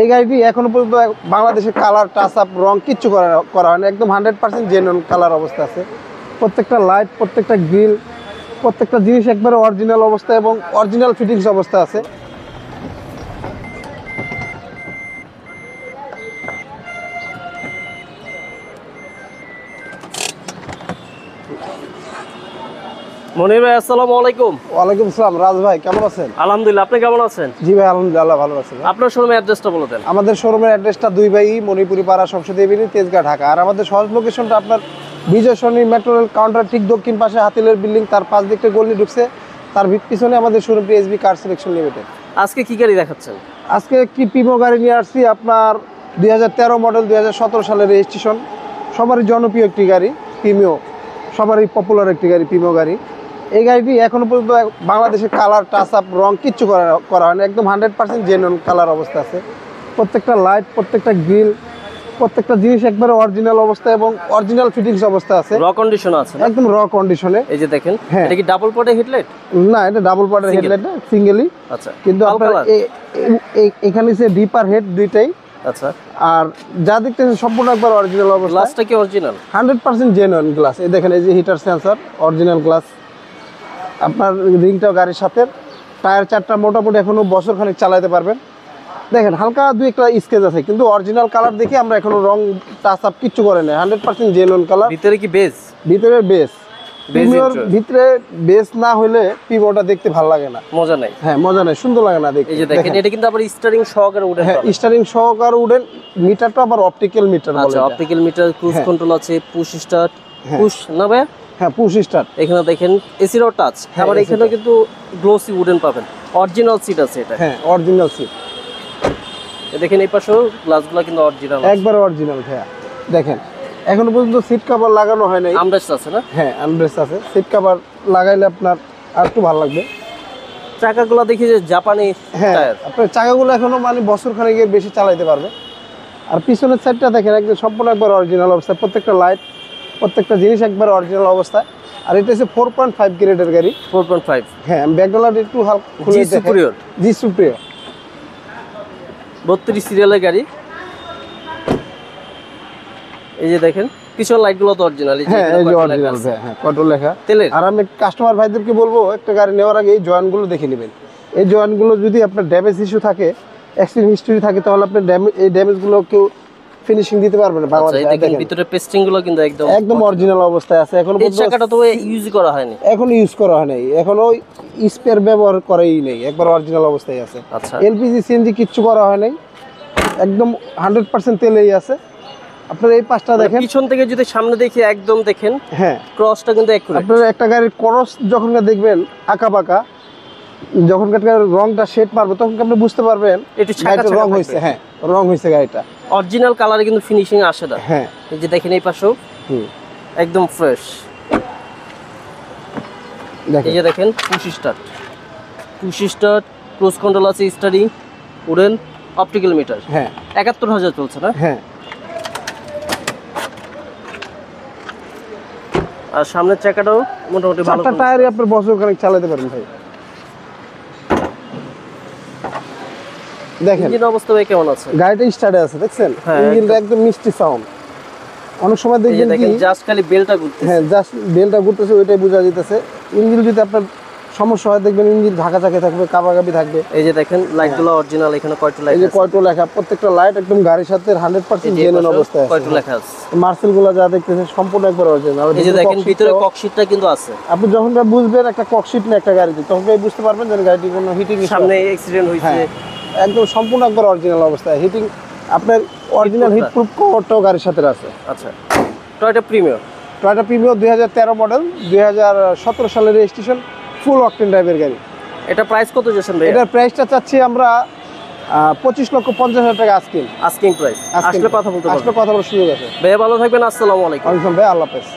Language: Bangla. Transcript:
এই গাড়িটি এখনো পর্যন্ত বাংলাদেশে কালার টাচ আপ রং কিচ্ছু করা হয়নি, একদম 100% জেনুইন কালার অবস্থা আছে। প্রত্যেকটা লাইট, প্রত্যেকটা গ্রিল, প্রত্যেকটা জিনিস একবারে অরিজিনাল অবস্থা এবং অরিজিনাল ফিটিংস অবস্থা আছে। মনির ভাই আসসালামু আলাইকুম। ওয়ালাইকুম আসসালাম। রাজ ভাই কেমন আছেন? আলহামদুলিল্লাহ, আপনি কেমন আছেন? জি ভাই আলহামদুলিল্লাহ ভালো আছেন। আপনার শোরুমের অ্যাড্রেসটা বলে দেন। আমাদের শোরুমের অ্যাড্রেসটা 2 বাই মণিপুরি পাড়া, সংসদীয় বিল্ডিং, তেজগাঁ, ঢাকা। আর আমাদের সহজ লোকেশনটা আপনার বিজয় সরণি মেট্রো রেল কাউন্টার ঠিক দক্ষিণ পাশে হাতিলের বিল্ডিং, তার পাশ দিকটা গলি ঢুকছে, তার পিছনে আমাদের showroom SB car selection limited. আজকে কি গাড়ি দেখাচ্ছেন? আজকে একটি পিমো গাড়ি নিয়ে আসছি, আপনার 2013 মডেল, 2017 সালের রেজিস্ট্রেশন। সবারই জনপ্রিয় একটি গাড়ি পিমো, সবারই পপুলার একটি গাড়ি পিমো গাড়ি। এই গাড়িটি এখনো পর্যন্ত বাংলাদেশে কালার টাচ আপ রং কিচ্ছু করা হয়নি, একদম 100% জেনুইন কালার অবস্থা আছে। প্রত্যেকটা লাইট, প্রত্যেকটা গ্রিল, প্রত্যেকটা জিনিস একবারে অরিজিনাল অবস্থা এবং অরিজিনাল ফিটিংস অবস্থা আছে। র কন্ডিশন আছে, একদম র কন্ডিশনে। এই যে দেখেন, হ্যাঁ। এটা কি ডাবল পটের হেডলাইট? না, এটা ডাবল পটের হেডলাইট না, সিঙ্গেলই। আচ্ছা, কিন্তু আপনার এখানে যে ডিপার হেড দুইটাই। আচ্ছা, আর যা দেখতেছেন সম্পূর্ণ একবার অরিজিনাল অবস্থা। গ্লাসটা কি অরিজিনাল? 100% genuine glass. এই দেখেন, এই যে হিটার সেন্সর, অরিজিনাল গ্লাস। আপনার রিংটাও গাড়ির সাথে। টায়ার 4টা মোটামুটি এখনো বছর খানিক চালাতে পারবেন। দেখেন হালকা দুই একটা স্কেচ আছে, কিন্তু অরিজিনাল কালার দেখে আমরা এখনো রং টাচ আপ কিচ্ছু করে নাই, 100% জেনুইন কালার। ভিতরে কি বেজ? ভিতরে বেস। পিমিওর ভিতরে বেস না হলে পিমোটা দেখতে ভালো লাগে না, মজা নাই। হ্যাঁ মজা নাই, সুন্দর লাগে না দেখতে। এই যে দেখেন, এটা কিন্তু আবার স্টারিং সহকারে উঠে। হ্যাঁ, স্টারিং সহকারে উডেন। মিটারটা আবার অপটিক্যাল মিটার বলে। আচ্ছা, অপটিক্যাল মিটার, ক্রুজ হ্যাঁ। কন্ট্রোল আছে, পুশ স্টার্ট, পুশ না ভাই? হ্যাঁ, পুশ স্টার্ট। এখানে দেখেন এসিরও টাচ। আবার এখানেও কিন্তু গ্লোসি উডেন পাবেন, অরিজিনাল সিট আছে এটা। হ্যাঁ, অরিজিনাল সিট। দেখেন এই পাশেও গ্লাসগুলো কিন্তু অরিজিনাল, একবার অরিজিনাল। হ্যাঁ দেখেন, এখনো পর্যন্ত সিট কভার লাগানো হয় নাই। আমরেস্ট আছে না? হ্যাঁ, আমরেস্ট আছে। সিট কভার লাগাইলে আপনার আর একটু ভালো লাগবে। চাকাগুলো দেখি যে জাপানি হ্যাঁ, টায়ার। আপনার চাকাগুলো এখনো মানে বছর খানেকের বেশি চালাইতে পারবে। আর পিছনের সাইডটা দেখেন, একদম সম্পূর্ণ একবার অরিজিনাল অবস্থায়। প্রত্যেকটা লাইট, প্রত্যেকটা জিনিস একবার অরিজিনাল অবস্থায়। আর এটা হচ্ছে 4.5 গ্রেডের গাড়ি। 4.5। হ্যাঁ, আমি ব্যাকডালার একটু হালকা খুলে জি সুপিরিয়র। জি সুপিরিয়র 32 সিরিয়ালের গাড়ি। এই যে দেখেন পিছন লাইটগুলো তো অরিজিনাল। হ্যাঁ, এই যে অরিজিনাল। হ্যাঁ, কত লেখা তেলের। আর আমি কাস্টমার ভাইদেরকে বলবো, একটা গাড়ি নেওয়ার আগে এই জয়েন্টগুলো দেখে নেবেন। এই জয়েন্টগুলো যদি আপনার ড্যামেজ ইস্যু থাকে, অ্যাক্সিডেন্ট হিস্টরি থাকে, তাহলে আপনি এই ড্যামেজগুলো কেউ ফিনিশিং দিতে পারবে না বাংলাদেশে। দেখেন ভিতরে পেস্টিং গুলো কিন্তু একদম অরিজিনাল অবস্থায় আছে। এখনো এই চাকাটা তো ইউজ করা হয়নি, এখনো ইউজ করা হয় নাই, এখনো স্পেয়ার ব্যবহার করেই নেই, একবার অরিজিনাল অবস্থায় আছে। আচ্ছা, এলপিজি সিএনজি কিচ্ছু করা হয় নাই, একদম 100% তেলেই আছে। আপনার এই পাশটা দেখেন, পিছন থেকে যদি সামনে দেখি একদম দেখেন। হ্যাঁ, ক্রসটা কিন্তু একুরেট। আপনার একটা গাড়ির ক্রস যখন দেখবেন আঁকা বাঁকা, যখন রংটা শেড মারবে তখন আপনি বুঝতে পারবেন গাড়িটা রং হয়েছে। হ্যাঁ, রং হয়েছে গাড়িটা। অরিজিনাল কালারে কিন্তু ফিনিশিং আসে না। হ্যাঁ, এই যে দেখেন এই পাশেও একদম ফ্রেশ। এই যে দেখেন পুশ স্টার্ট, ক্রুজ কন্ট্রোল আছে, স্টারিং, উডেন, অপটিক্যাল মিটার। হ্যাঁ, 71,000 চলছে না? হ্যাঁ। আর সামনের চাকাটাও মোটামুটি ভালো। চারটা টায়ারই আপনার বছর খানিক চালাতে পারেন ভাই। দেখেন ইঞ্জিন অবস্থা ভাই কেমন আছে? গাড়িটা স্টার্টে আছে, দেখছেন? ইঞ্জিনটা একদম মিষ্টি সাউন্ড। অনেক সময় দেখবেন কি জাস্ট খালি বেলটা ঘুরতেছে। হ্যাঁ, জাস্ট বেলটা ঘুরতেছে, ওইটাই বোঝা যাইতেছে। ইঞ্জিন যদি আপনার সমস্যা হয়, দেখবেন ইঞ্জিন ঢাকা থাকবে, কাবাকাবি থাকবে। এই যে দেখেন লাইটগুলো অরিজিনাল, এখানে কয়টা লাইট আছে? এই যে কয়টা লেখা, প্রত্যেকটা লাইট একদম গাড়ির সাথে 100% জেনুইন অবস্থায় আছে। কয়টা লেখা আছে? মার্সেলগুলো যা দেখতেছেন সম্পূর্ণ একবার অরিজিনাল। এই যে দেখেন ভিতরে ককশিটটা কিন্তু আছে। আপনি যখন বুঝবেন একটা ককশিট না একটা গাড়িতে, তখন বুঝতে পারবেন যে গাড়িটি কোনো হিটিং সামনে অ্যাক্সিডেন্ট হয়েছে। একদম সম্পূর্ণ একবার অরিজিনাল অবস্থায়। হিটিং আপনার অরিজিনাল হিট প্রুফ কভারটাও গাড়ির সাথে আছে। আচ্ছা, টয়োটা প্রিমিয়ার 2013 মডেল, 2017 সালের রেজিস্ট্রেশন, ফুল অকটেন ড্রাইভের গাড়ি। এটা প্রাইস কত যাচ্ছেন ভাই? এটার প্রাইসটা চাচ্ছি আমরা 25,50,000 টাকা আস্কিং প্রাইস। আসলে কথা বলতে পারবেন, আসলে কথা বলার সুযোগ আছে। ভাই ভালো থাকবেন, আসসালামু আলাইকুম। ভাই আল্লাহ হাফেজ।